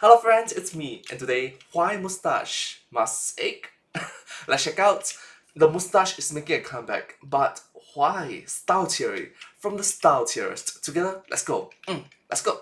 Hello friends, it's me, and today, why mustache? Must ache? Let's check out. The mustache is making a comeback, but why? Style theory. From the style theorist. Together, let's go. Let's go.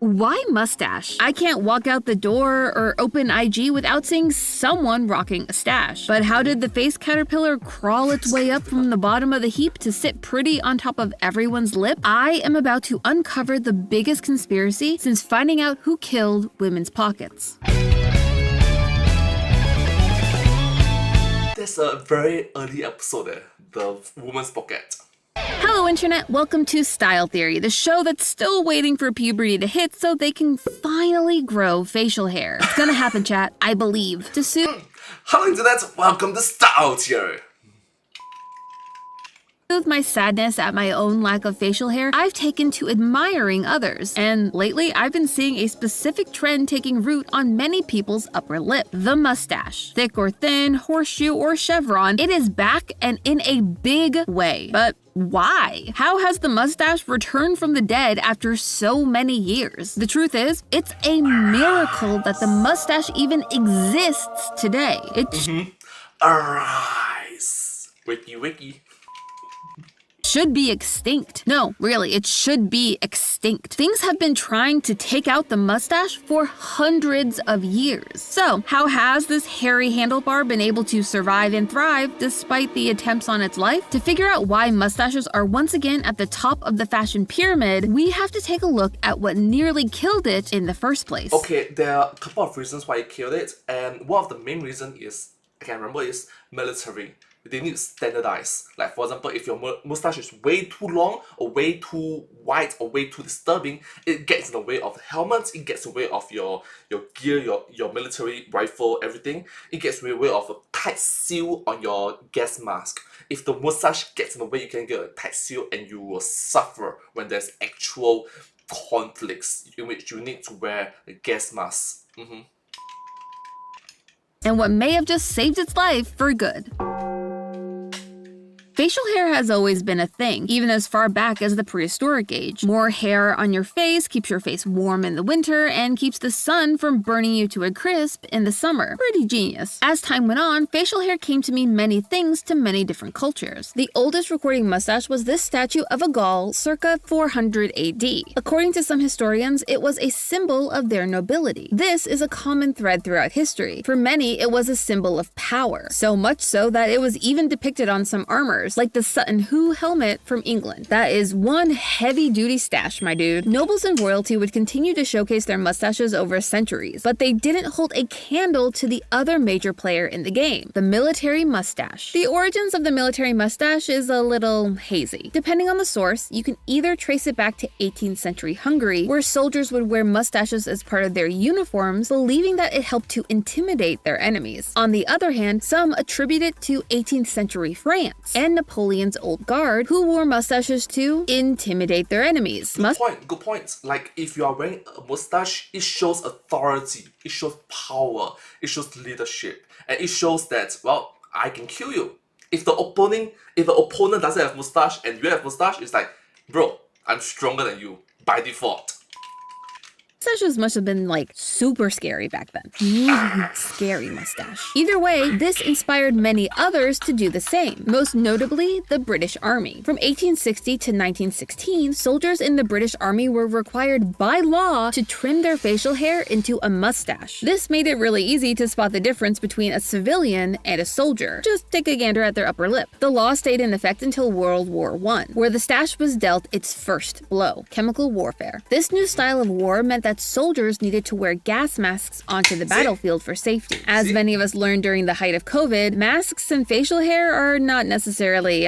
Why mustache? I can't walk out the door or open IG without seeing someone rocking a stash. But how did the face caterpillar crawl its way up from the bottom of the heap to sit pretty on top of everyone's lip? I am about to uncover the biggest conspiracy since finding out who killed women's pockets. There's a very early episode there, the woman's pocket. Hello Internet, welcome to Style Theory, the show that's still waiting for puberty to hit so they can finally grow facial hair. It's gonna happen, chat, I believe. To soothe Hello Internet, welcome to Style Theory. my sadness at my own lack of facial hair, I've taken to admiring others. And lately, I've been seeing a specific trend taking root on many people's upper lip. The mustache. Thick or thin, horseshoe or chevron, it is back and in a big way. But why? How has the mustache returned from the dead after so many years? The truth is, it's a miracle that the mustache even exists today. Arise. Wiki. Should be extinct. No, really, it should be extinct. Things have been trying to take out the mustache for hundreds of years. So, how has this hairy handlebar been able to survive and thrive despite the attempts on its life? To figure out why mustaches are once again at the top of the fashion pyramid, we have to take a look at what nearly killed it in the first place. Okay, there are a couple of reasons why it killed it, and one of the main reasons is, I can remember, is military. They need to standardize. Like for example, if your mustache is way too long or way too white or way too disturbing, it gets in the way of the helmet, it gets in the way of your gear, your military rifle, everything. It gets in the way of a tight seal on your gas mask. If the mustache gets in the way, you can get a tight seal and you will suffer when there's actual conflicts in which you need to wear a gas mask. And what may have just saved its life for good. Facial hair has always been a thing, even as far back as the prehistoric age. More hair on your face keeps your face warm in the winter and keeps the sun from burning you to a crisp in the summer. Pretty genius. As time went on, facial hair came to mean many things to many different cultures. The oldest recording mustache was this statue of a Gaul circa 400 AD. According to some historians, it was a symbol of their nobility. This is a common thread throughout history. For many, it was a symbol of power. So much so that it was even depicted on some armors, like the Sutton Hoo helmet from England. That is one heavy-duty stash, my dude. Nobles and royalty would continue to showcase their mustaches over centuries, but they didn't hold a candle to the other major player in the game, the military mustache. The origins of the military mustache is a little hazy. Depending on the source, you can either trace it back to 18th century Hungary, where soldiers would wear mustaches as part of their uniforms, believing that it helped to intimidate their enemies. On the other hand, some attribute it to 18th century France and Napoleon's old guard, who wore mustaches to intimidate their enemies. Good point. Like, if you are wearing a mustache, it shows authority, it shows power, it shows leadership, and it shows that, well, I can kill you. If the opponent doesn't have mustache and you have mustache, it's like, bro, I'm stronger than you by default. Mustaches must have been like super scary back then. Scary mustache. Either way, this inspired many others to do the same, most notably the British Army. From 1860 to 1916, soldiers in the British Army were required by law to trim their facial hair into a mustache. This made it really easy to spot the difference between a civilian and a soldier. Just take a gander at their upper lip. The law stayed in effect until World War I, where the stache was dealt its first blow, chemical warfare. This new style of war meant that soldiers needed to wear gas masks onto the battlefield for safety. As many of us learned during the height of COVID, masks and facial hair are not necessarily,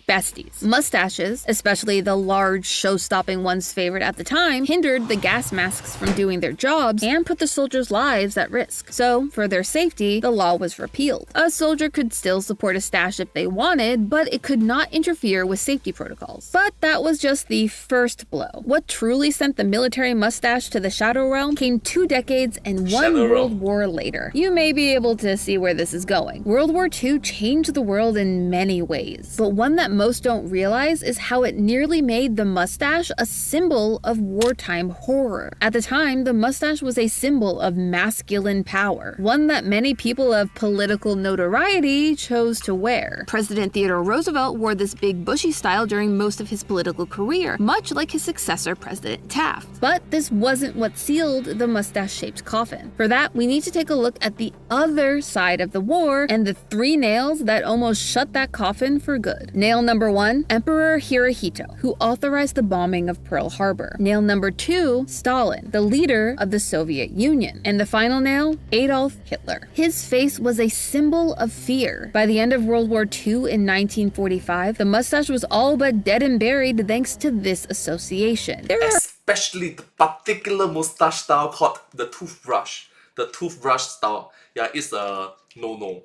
besties. Mustaches, especially the large, show-stopping ones favorite at the time, hindered the gas masks from doing their jobs and put the soldiers' lives at risk. So, for their safety, the law was repealed. A soldier could still support a stash if they wanted, but it could not interfere with safety protocols. But that was just the first blow. What truly sent the military mustache to the Shadow Realm came 2 decades and one Shadow World Realm. War later. You may be able to see where this is going. World War II changed the world in many ways, but one that most don't realize is how it nearly made the mustache a symbol of wartime horror. At the time, the mustache was a symbol of masculine power, one that many people of political notoriety chose to wear. President Theodore Roosevelt wore this big bushy style during most of his political career, much like his successor, President Taft. But this wasn't what sealed the mustache-shaped coffin. For that, we need to take a look at the other side of the war and the 3 nails that almost shut that coffin for good. Nail number 1, Emperor Hirohito, who authorized the bombing of Pearl Harbor. Nail number 2, Stalin, the leader of the Soviet Union. And the final nail, Adolf Hitler. His face was a symbol of fear. By the end of World War II in 1945, the mustache was all but dead and buried thanks to this association. There are Especially the particular mustache style called the toothbrush. The toothbrush style. Yeah, it's a no-no.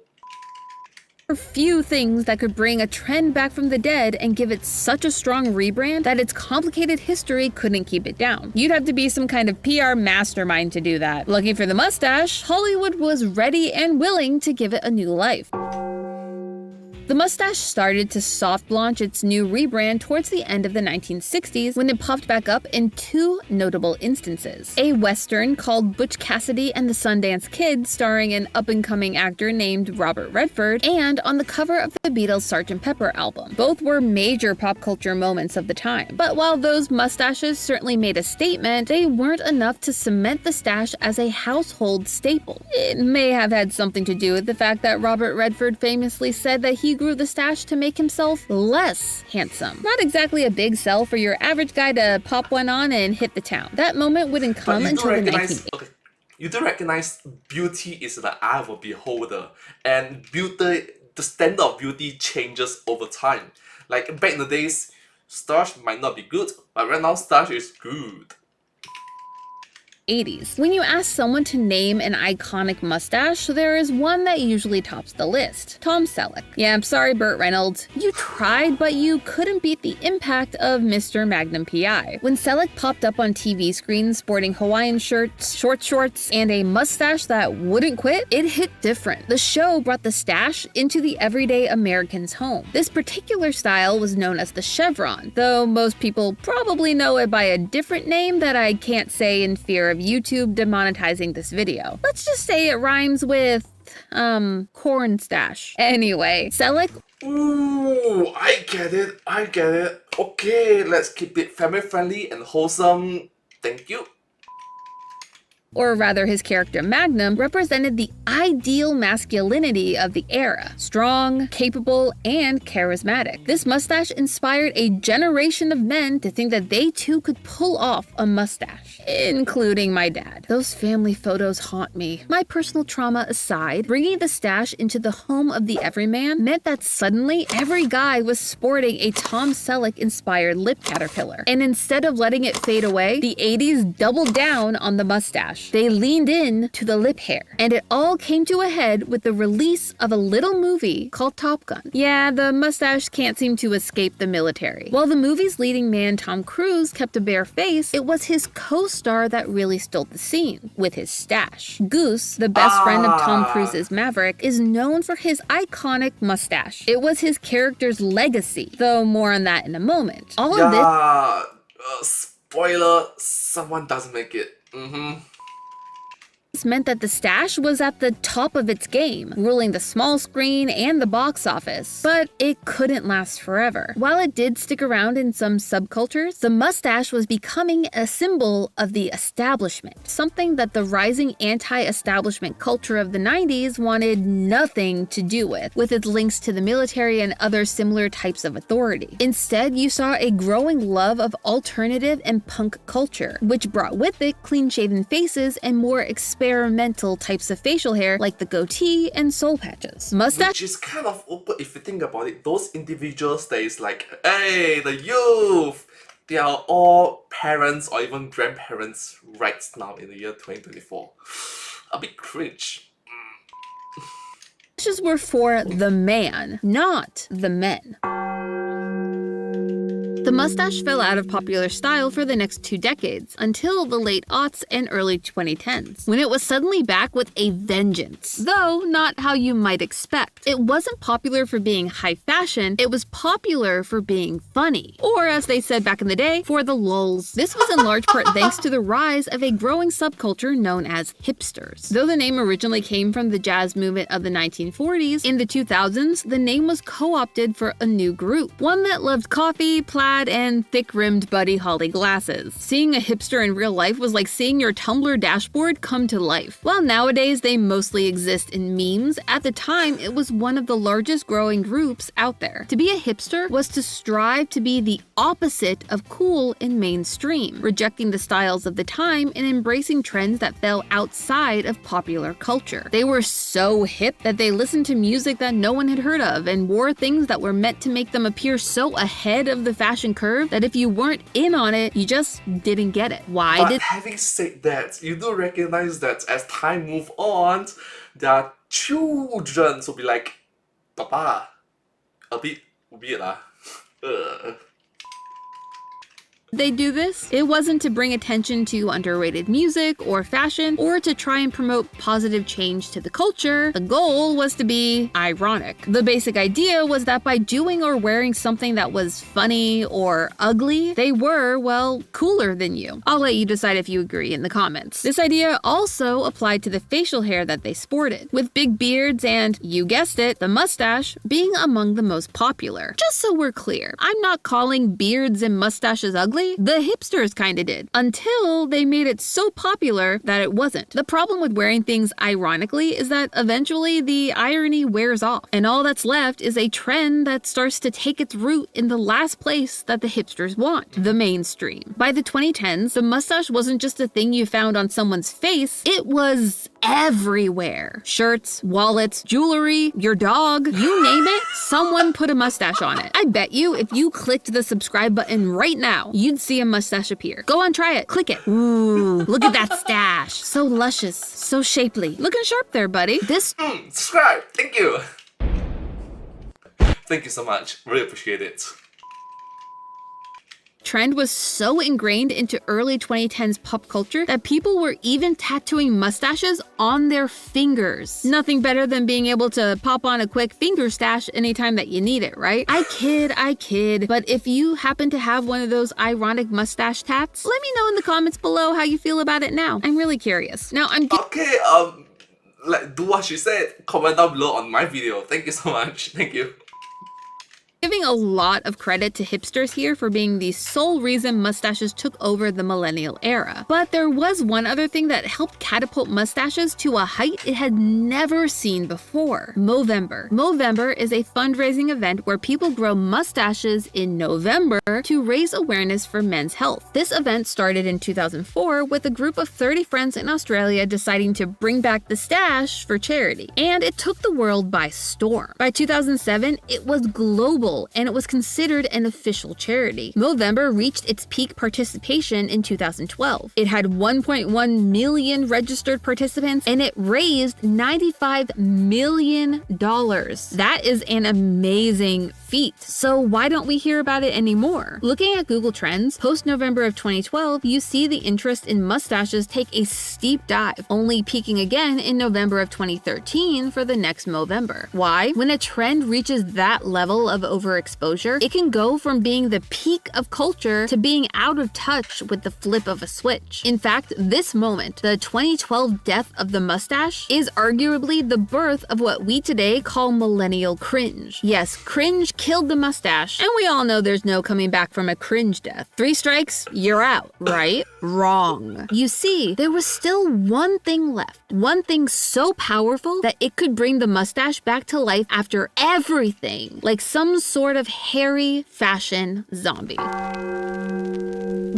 few things that could bring a trend back from the dead and give it such a strong rebrand that its complicated history couldn't keep it down. You'd have to be some kind of PR mastermind to do that. Lucky for the mustache, Hollywood was ready and willing to give it a new life. The mustache started to soft launch its new rebrand towards the end of the 1960s when it popped back up in 2 notable instances. A western called Butch Cassidy and the Sundance Kid starring an up-and-coming actor named Robert Redford, and on the cover of the Beatles' Sgt. Pepper album. Both were major pop culture moments of the time. But while those mustaches certainly made a statement, they weren't enough to cement the stache as a household staple. It may have had something to do with the fact that Robert Redford famously said that he grew the stache to make himself less handsome. Not exactly a big sell for your average guy to pop one on and hit the town. That moment wouldn't come until the 1980s. Okay, you do recognize beauty is the eye of a beholder, and beauty, the standard of beauty changes over time. Like back in the days, stache might not be good, but right now stache is good. 80s. When you ask someone to name an iconic mustache, there is one that usually tops the list. Tom Selleck. Yeah, I'm sorry, Burt Reynolds. You tried, but you couldn't beat the impact of Mr. Magnum P.I. When Selleck popped up on TV screens sporting Hawaiian shirts, short shorts, and a mustache that wouldn't quit, it hit different. The show brought the stache into the everyday American's home. This particular style was known as the chevron, though most people probably know it by a different name that I can't say in fear of YouTube demonetizing this video. Let's just say it rhymes with, corn stash. Anyway, Selleck. Ooh, I get it. Okay, let's keep it family friendly and wholesome. Thank you. Or rather his character Magnum, represented the ideal masculinity of the era. Strong, capable, and charismatic. This mustache inspired a generation of men to think that they too could pull off a mustache, including my dad. Those family photos haunt me. My personal trauma aside, bringing the stache into the home of the everyman meant that suddenly every guy was sporting a Tom Selleck-inspired lip caterpillar. And instead of letting it fade away, the 80s doubled down on the mustache. They leaned in to the lip hair, and it all came to a head with the release of a little movie called Top Gun. Yeah, the mustache can't seem to escape the military. While the movie's leading man Tom Cruise kept a bare face, it was his co-star that really stole the scene with his stache. Goose, the best friend of Tom Cruise's Maverick, is known for his iconic mustache. It was his character's legacy, though more on that in a moment. All of this Spoiler, someone doesn't make it. This meant that the stache was at the top of its game, ruling the small screen and the box office. But it couldn't last forever. While it did stick around in some subcultures, the mustache was becoming a symbol of the establishment, something that the rising anti-establishment culture of the 90s wanted nothing to do with its links to the military and other similar types of authority. Instead, you saw a growing love of alternative and punk culture, which brought with it clean-shaven faces and more experimental types of facial hair like the goatee and soul patches. Which is kind of awkward if you think about it. Those individuals that is like, hey, the youth, they are all parents or even grandparents right now in the year 2024. A bit cringe. Mustaches were for the man, not the men. The mustache fell out of popular style for the next 2 decades, until the late aughts and early 2010s, when it was suddenly back with a vengeance. Though not how you might expect. It wasn't popular for being high fashion, it was popular for being funny. Or as they said back in the day, for the lulz. This was in large part thanks to the rise of a growing subculture known as hipsters. Though the name originally came from the jazz movement of the 1940s, in the 2000s, the name was co-opted for a new group. One that loved coffee, plaid, and thick-rimmed Buddy Holly glasses. Seeing a hipster in real life was like seeing your Tumblr dashboard come to life. While nowadays they mostly exist in memes, at the time it was one of the largest growing groups out there. To be a hipster was to strive to be the opposite of cool and mainstream, rejecting the styles of the time and embracing trends that fell outside of popular culture. They were so hip that they listened to music that no one had heard of and wore things that were meant to make them appear so ahead of the fashion curve that if you weren't in on it, you just didn't get it. But having said that, you do recognize that as time moves on, their children will be like, Papa, a bit weird lah. They do this? It wasn't to bring attention to underrated music or fashion, or to try and promote positive change to the culture. The goal was to be ironic. The basic idea was that by doing or wearing something that was funny or ugly, they were, well, cooler than you. I'll let you decide if you agree in the comments. This idea also applied to the facial hair that they sported, with big beards and, you guessed it, the mustache being among the most popular. Just so we're clear, I'm not calling beards and mustaches ugly. The hipsters kinda did, until they made it so popular that it wasn't. The problem with wearing things ironically is that eventually the irony wears off, and all that's left is a trend that starts to take its root in the last place that the hipsters want, the mainstream. By the 2010s, the mustache wasn't just a thing you found on someone's face, it was everywhere. Shirts, wallets, jewelry, your dog, you name it, someone put a mustache on it. I bet you if you clicked the subscribe button right now, you'd see a mustache appear. Go on, try it. Click it. Ooh, look at that stash. So luscious, so shapely. Looking sharp there, buddy. This Subscribe. Thank you. Thank you so much. Really appreciate it. trend was so ingrained into early 2010s pop culture that people were even tattooing mustaches on their fingers. Nothing better than being able to pop on a quick finger stash anytime that you need it, right? I kid, but if you happen to have one of those ironic mustache tats, let me know in the comments below how you feel about it now. I'm really curious. Now, Okay, like, do what she said. Comment down below on my video. Thank you so much. Thank you. Giving a lot of credit to hipsters here for being the sole reason mustaches took over the millennial era. But there was one other thing that helped catapult mustaches to a height it had never seen before. Movember. Movember is a fundraising event where people grow mustaches in November to raise awareness for men's health. This event started in 2004 with a group of 30 friends in Australia deciding to bring back the stash for charity. And it took the world by storm. By 2007, it was global and it was considered an official charity. Movember reached its peak participation in 2012. It had 1.1 million registered participants and it raised $95 million. That is an amazing feat. So why don't we hear about it anymore? Looking at Google Trends, post-November of 2012, you see the interest in mustaches take a steep dive, only peaking again in November of 2013 for the next Movember. Why? When a trend reaches that level of overexposure, it can go from being the peak of culture to being out of touch with the flip of a switch. In fact, this moment, the 2012 death of the mustache, is arguably the birth of what we today call millennial cringe. Yes, cringe killed the mustache, and we all know there's no coming back from a cringe death. 3 strikes, you're out, right? Wrong. You see, there was still one thing left. One thing so powerful that it could bring the mustache back to life after everything, like some sort of hairy fashion zombie.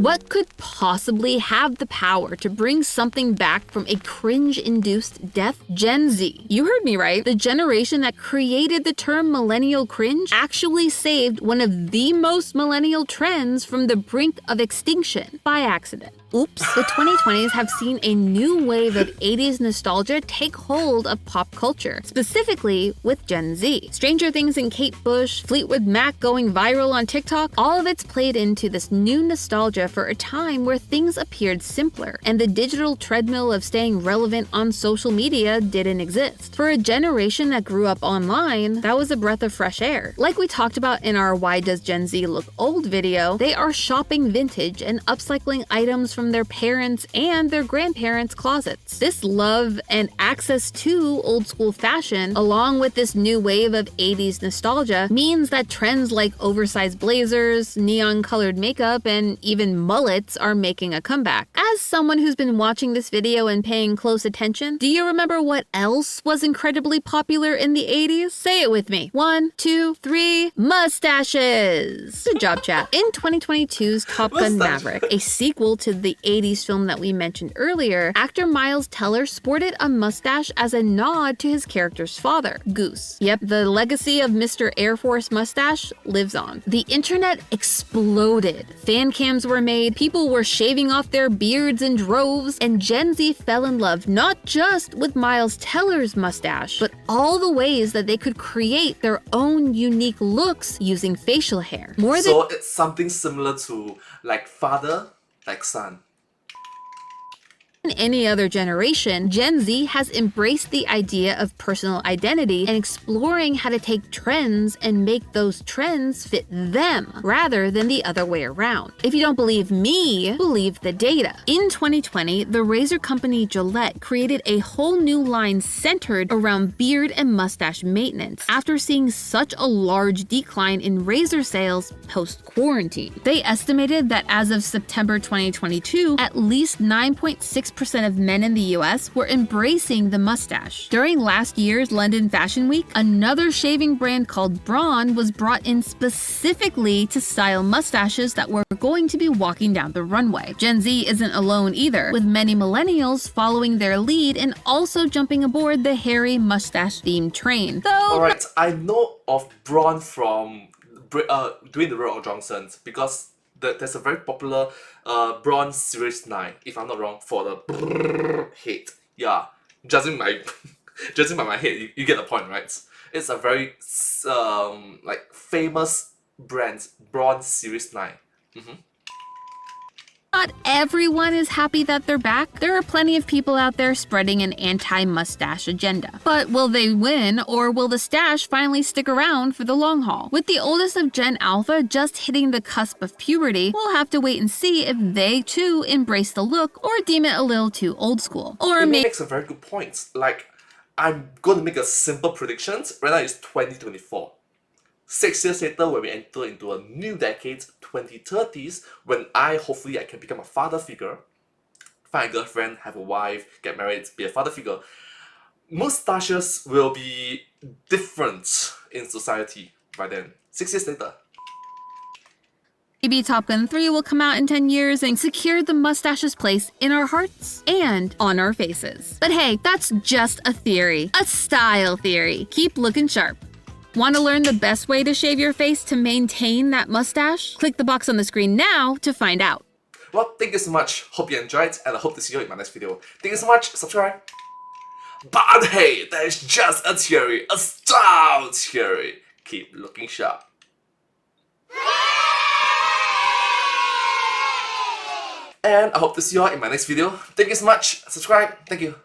What could possibly have the power to bring something back from a cringe-induced death? Gen Z. You heard me right. The generation that created the term millennial cringe actually saved one of the most millennial trends from the brink of extinction by accident. Oops. The 2020s have seen a new wave of 80s nostalgia take hold of pop culture, specifically with Gen Z. Stranger Things and Kate Bush, Fleetwood Mac going viral on TikTok, all of it's played into this new nostalgia for a time where things appeared simpler, and the digital treadmill of staying relevant on social media didn't exist. For a generation that grew up online, that was a breath of fresh air. Like we talked about in our Why Does Gen Z Look Old video, they are shopping vintage and upcycling items from their parents' and their grandparents' closets. This love and access to old school fashion, along with this new wave of 80s nostalgia, means that trends like oversized blazers, neon colored makeup, and even mullets are making a comeback. As someone who's been watching this video and paying close attention, do you remember what else was incredibly popular in the 80s? Say it with me. 1, 2, 3, mustaches! Good job, chat. In 2022's Top Gun Maverick, a sequel to the 80s film that we mentioned earlier, actor Miles Teller sported a mustache as a nod to his character's father, Goose. Yep, the legacy of Mr. Air Force Mustache lives on. The internet exploded. Fan cams were made, people were shaving off their beards in droves, and Gen Z fell in love not just with Miles Teller's mustache, but all the ways that they could create their own unique looks using facial hair. So it's something similar to like father, like son. In any other generation, Gen Z has embraced the idea of personal identity and exploring how to take trends and make those trends fit them, rather than the other way around. If you don't believe me, believe the data. In 2020, the razor company Gillette created a whole new line centered around beard and mustache maintenance after seeing such a large decline in razor sales post-quarantine. They estimated that as of September 2022, at least 9.6% of men in the US were embracing the mustache. During last year's London Fashion Week, another shaving brand called Braun was brought in specifically to style mustaches that were going to be walking down the runway. Gen Z isn't alone either, with many millennials following their lead and also jumping aboard the hairy mustache-themed train. Alright, I know of Braun from doing the Rock Johnsons because there's a very popular Braun Series 9, if I'm not wrong, for the head. Yeah, judging by my head, you get the point, right? It's a very like famous brand, Braun Series 9. Not everyone is happy that they're back. There are plenty of people out there spreading an anti-mustache agenda. But will they win, or will the stache finally stick around for the long haul? With the oldest of Gen Alpha just hitting the cusp of puberty, we'll have to wait and see if they too embrace the look or deem it a little too old school. Or It maybe makes a very good point. Like, I'm going to make a simple prediction. Right now it's 2024. 6 years later, when we enter into a new decade, 2030s, when hopefully I can become a father figure, find a girlfriend, have a wife, get married, be a father figure, mustaches will be different in society by then. 6 years later. maybe Top Gun 3 will come out in 10 years and secure the mustache's place in our hearts and on our faces. But hey, that's just a theory. A style theory. Keep looking sharp. Want to learn the best way to shave your face to maintain that mustache? Click the box on the screen now to find out. Well, thank you so much. Hope you enjoyed, and I hope to see you in my next video. Thank you so much. Subscribe. But hey, that is just a theory, a style theory. Keep looking sharp. And I hope to see you all in my next video. Thank you so much. Subscribe. Thank you.